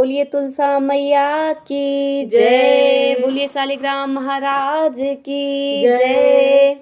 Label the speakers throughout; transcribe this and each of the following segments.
Speaker 1: बोलिए तुलसा मैया की जय, बोलिए शालिग्राम महाराज की जय।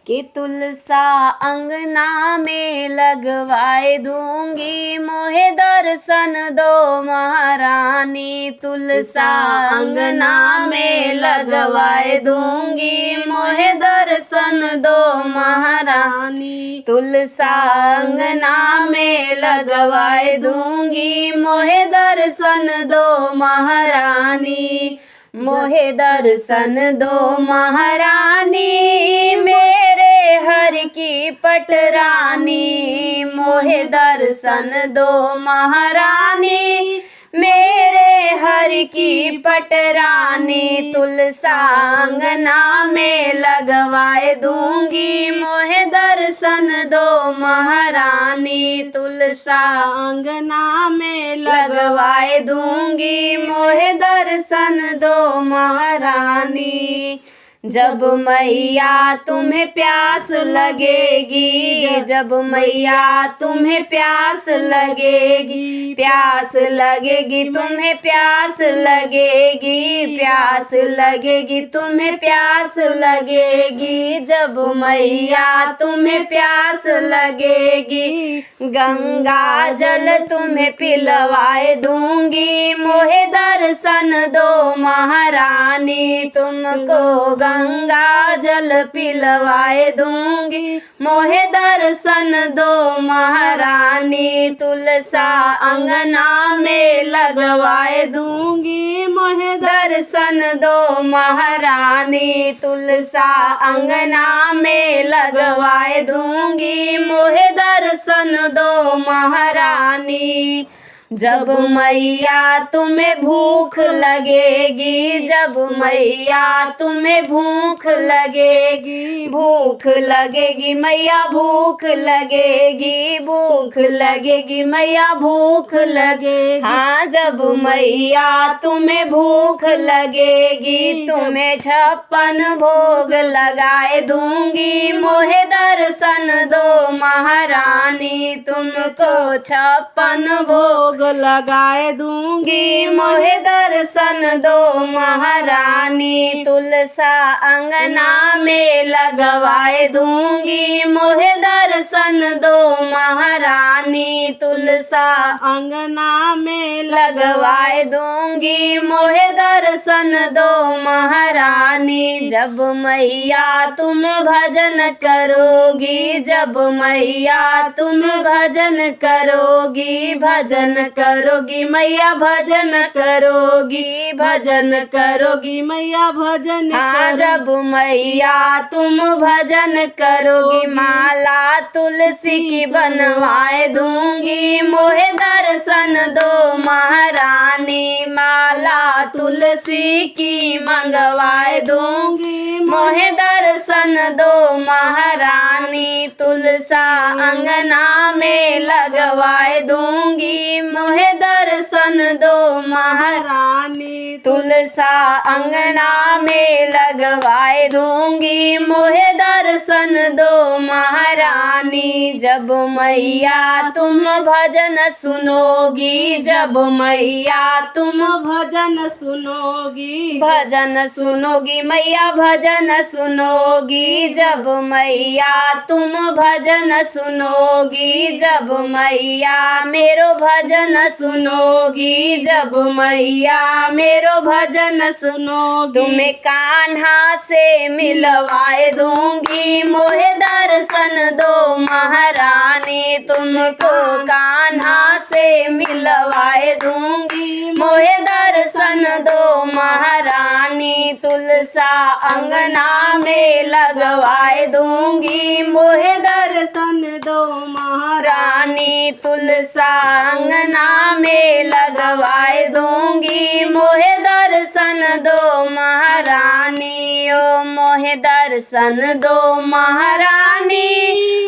Speaker 1: कि तुलसा अंगना में लगवाए दूंगी, मोहे दर्शन दो महारानी। तुलसा अंगना में लगवाए दूंगी, मोहे दर्शन दो महारानी। तुलसा अंगना में लगवाए दूंगी, मोहे दर्शन दो महारानी। मोहे दर्शन दो महारानी, मेरे हर की पटरानी। मोहे दर्शन दो महारानी, मेरे हर की पटरानी। तुलसा अंगना में लगवाए दूंगी, मोहे दर्शन दो महारानी। तुलसा अंगना में लगवाए दूंगी, मोहे दर्शन दो महारानी। जब मैया तुम्हें प्यास लगेगी, जब मैया तुम्हें प्यास लगेगी, प्यास लगेगी तुम्हें प्यास लगेगी, प्यास लगेगी तुम्हें प्यास लगेगी। जब मैया तुम्हें प्यास लगेगी, गंगा जल तुम्हें पिलवाए दूंगी, मोहे दर्शन दो महारानी। तुमको गंगा जल पिलवाए दूंगी, मोहे दर्शन दो महारानी। तुलसा अंगना में लगवाए दूंगी, मोहे दर्शन दो महारानी। तुलसा अंगना में लगवाए दूंगी, मोहे दर्शन दो महारानी। जब मैया तुम्हें भूख लगेगी, जब मैया तुम्हें भूख लगेगी, भूख लगेगी मैया भूख लगेगी, भूख लगेगी मैया भूख लगेगी। हाँ, जब मैया तुम्हें भूख लगेगी, तुम्हें 56 भोग लगाए दूंगी, मोहे दर्शन दो महारानी। तुमको 56 भोग लगाए दूंगी, मोहे दर्शन दो महारानी। तुलसा अंगना में लगवाए दूंगी, मोहे दर्शन दो महारानी। तुलसा अंगना में लगवाए दूंगी, मोहे दर्शन दो महारानी। जब मैया तुम भजन करोगी, जब मैया तुम भजन करोगी, भजन करोगी मैया भजन करोगी, भजन करोगी मैया भजन। हाँ, जब मैया तुम भजन करोगी, माला तुलसी की बनवाए दूंगी, मोहे दर्शन दो महारानी। माला तुलसी की मंगवाए दूंगी, मोहे दर्शन दो महारानी। तुलसा अंगना में लगवाए दूंगी, मोहे दर्शन दो महारानी। तुलसा अंगना में लगवाए दूंगी, मोहे दर्शन दो महारानी। जब मैया तुम भजन सुनोगी, जब मैया तुम भजन सुनोगी, भजन सुनोगी मैया भजन सुनोगी। जब मैया तुम भजन सुनोगी, जब मैया मेरो भजन सुनोगी, जब मैया मेरो भजन सुनोगी। तुम्हें कान्हा से मिलवाए दूंगी, मोहे दर्शन दो महारानी। तुमको कान्हा से मिलवाए दूंगी, मोहे दर्शन दो महारानी। तुलसा अंगना में लगवाए दूंगी, मोहे दर्शन दो महारानी। तुलसा अंगना में लगवाए दूंगी, मोहे दर्शन दो महारानी। ओ मोहे दर्शन दो महारानी,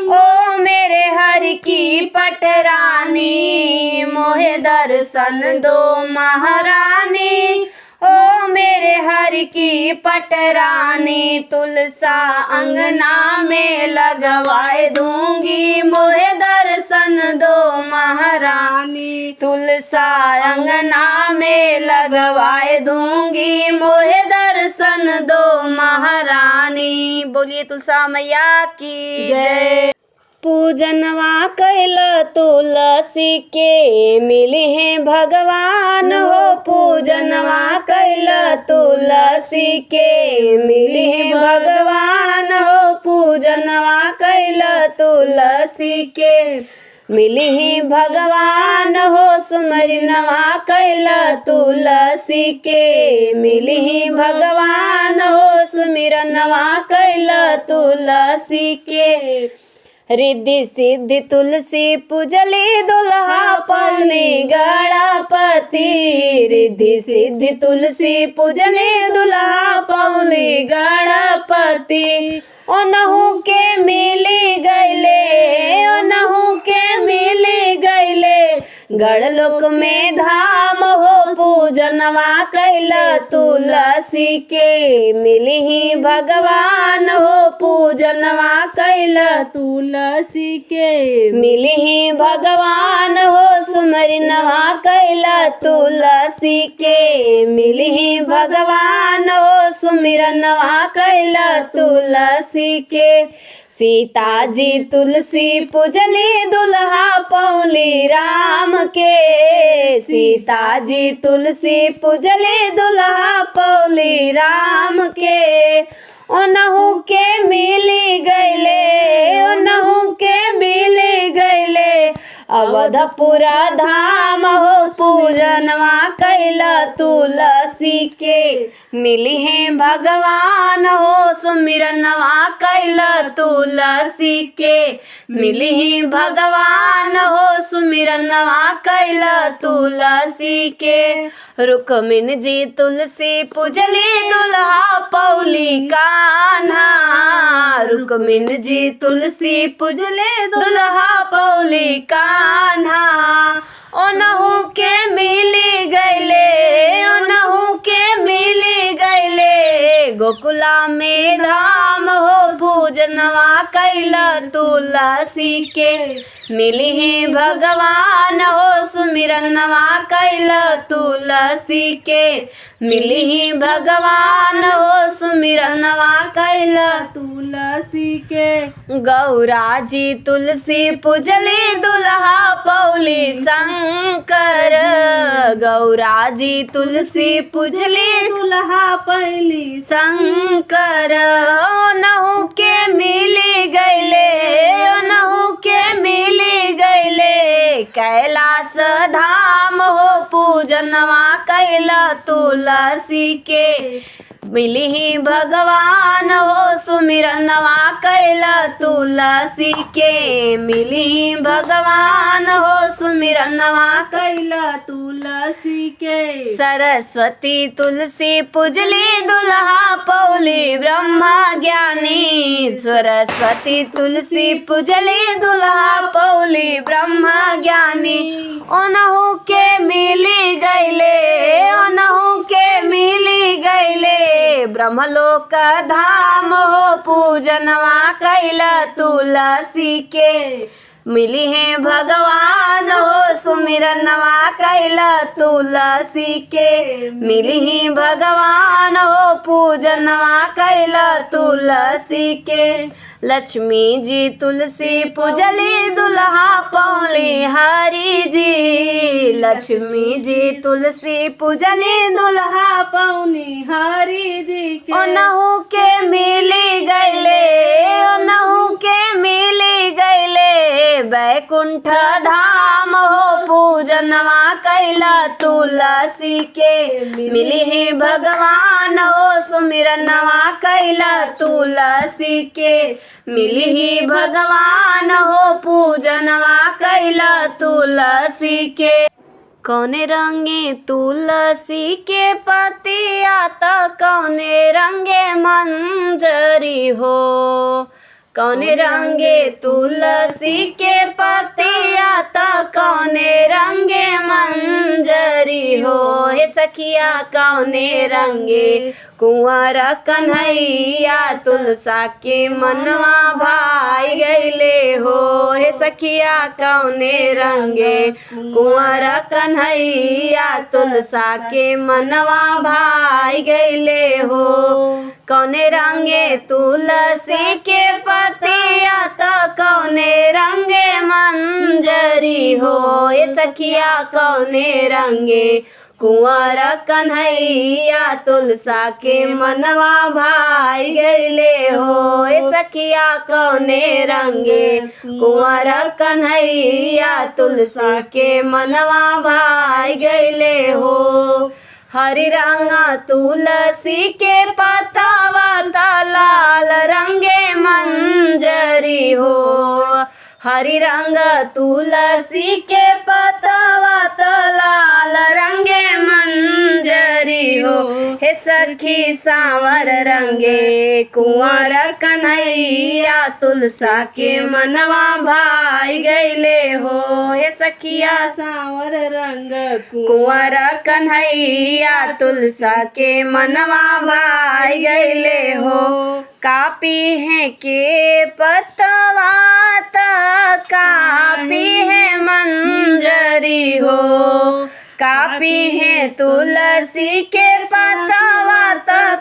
Speaker 1: ओ मेरे हर की पटरानी। मोहे दर्शन दो महारानी, ओ मेरे हर की पटरानी, तुलसा अंगना में लगवाए दूंगी, मोहे दर्शन दो महारानी। तुलसा अंगना में लगवाए दूंगी, मोहे दर्शन दो महारानी। बोलिए तुलसा मैया की जय। पूजनवा कैल तुलसी के, मिली है भगवान हो। पूजनवा कैल तुलसी के, मिली है भगवान हो। पूजनवा कैल तुलसी के, मिली ही भगवान हो। सुमरनवा कैल तुलसी के, मिली ही भगवान हो। सुमिरनवा कैल तुलसी के, रिद्धि सिद्धि तुलसी पूजली, दुल्हा पौनी गणपति। रिद्धि सिद्धि तुलसी पूजली, दुल्हा पौनी गणपति। ओनहु के मिली गैले, ओनहु के मिली गैले, गढ़लोक में धाम हो। पूजनवा कैल तुलसी के, मिली ही भगवान हो। पूजनवा कैल तुलसी के, मिली ही भगवान हो। सुमरनवा कैल तुलसी के, मिली ही भगवान हो। सुमिरनवा कैल तुलसी के, सीता जी तुलसी पूजली, दुल्हा पौली राम के। सीता जी तुलसी पूजली, दुल्हा पौली राम के। ओनहु के मिली गैले, ओनहु के मिली गैले, अवधपुरा धाम हो। पूजनवा कैल तुलसी के, मिली है भगवान हो। सुमिरनवा कैल तुलसी के, मिली ही भगवान हो। सुमिरनवा कैल तुलसी के, रुक्मिन जी तुलसी पूजली, दुल्हा पौली कान्हा। रुक्मिन जी तुलसी पूजली, दुल्हा पौली कान्हा। ओनहु के मिली गैले, ओनहु के मिली गैले, गोकुला में धाम हो। पूजनवा कैल तुलसी के, मिली ही भगवान हो। सुमिरनवा कैल तुलसी के, मिली ही भगवान हो। सुमिरनवा कैल तुलसी के, गौरा जी तुलसी पूजली, दुल्हा पौली शंकर। गौरा जी तुलसी पूजली, दुल्हा पौली शंकर। ओनहु के मिली गैले, ओनहु के मिली गैले, कैलाश धाम हो। पूजनवा कैल तुलसी के, मिली ही भगवान हो। सुमिरनवा कैल तुलसी के, मिली ही भगवान हो। सुमिरनवा कैल तुलसी के, सरस्वती तुलसी पूजली, दुल्हा पौली ब्रह्मा ज्ञानी। सरस्वती तुलसी पूजली, दुल्हा पौली ब्रह्मा ज्ञानी। ओनहु के मिली गैले, ओनहु के मिली गैले, ब्रह्मलोक धाम हो। पूजनवा कैल तुलसी के, मिली है भगवान हो। सुमिरनवा कैल तुलसी के, मिली ही भगवान हो। पूजनवा कैल तुलसी के, लक्ष्मी जी तुलसी पूजली, दुल्हा पौली हरि जी। लक्ष्मी जी तुलसी पूजली, दुल्हा पौली हरि जी के, ओनहु के मिली गैले, ओनहु के मिली गैले, बैकुंठ धाम हो। पूजनवा कैल तुलसी के, मिली ही भगवान हो। सुमिरनवा कैल तुलसी के, मिली ही भगवान हो। पूजनवा कैल तुलसी के, कौने रंगे तुलसी के पतिया त कौने रंगे मंजरी हो। कौने रंगे तुलसी के पतिया त कौने रंगे मंजरी हो। हे सखिया कौने रंगे कुंवर कन्हैया तुलसा के मनवा भाई गईले हो। हे सखिया कौने रंगे कुंवर कन्हैया तुलसा के मनवा भाई गईले हो। कौने रंगे तुलसी के पतिया तो कौने रंगे मंजरी हो। ये सखिया कौने रंगे कुंवर कन्हैया तुलसा के मनवा भाई गईले हो। ये सखिया कौने रंगे कुंवर कन्हैया तुलसा के मनवा भाई गईले हो। हरि रंग तुलसी के पतावा लाल रंगे मंजरी हो। हरि रंग तुलसी के पतावा लाल रंगे मंजरी हो। हे सखी सांवर रंगे कुंवर कन्हैया तुलसा के मनवा भाई गईले हो। हे सखिया
Speaker 2: सांवर रंग
Speaker 1: कुंवर कन्हैया तुलसा के मनवा भाई गईले हो। कापी है के पतवा कापी है मंजरी हो। कापी है तुलसी के पतवा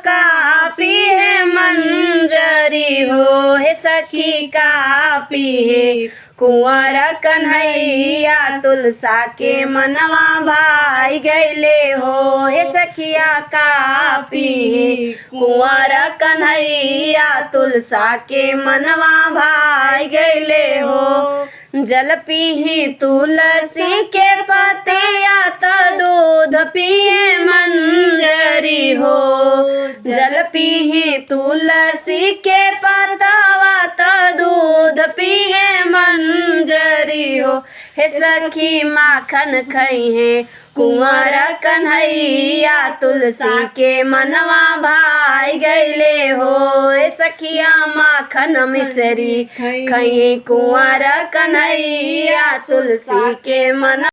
Speaker 1: कापी है मंजरी हो। हे सखी कापी है कुंवर कन्हैया तुलसा के मनवा भाई गईले हो। हे सखिया कापी है कुंवर कन्हैया तुलसा के मनवा भाई गईले हो। जल पीही तुलसी के पतिया तो दूध पिए मंजरी हो। जल पीही तुलसी के पतवा तो दूध पिए मंजरी हो। हे सखी माखन खई है कुंवर कन्हैया तुलसी के मनवा भाई गईले हो। हे सखिया माखन मिसरी खई कुंवर कन्हैया तुलसी के मन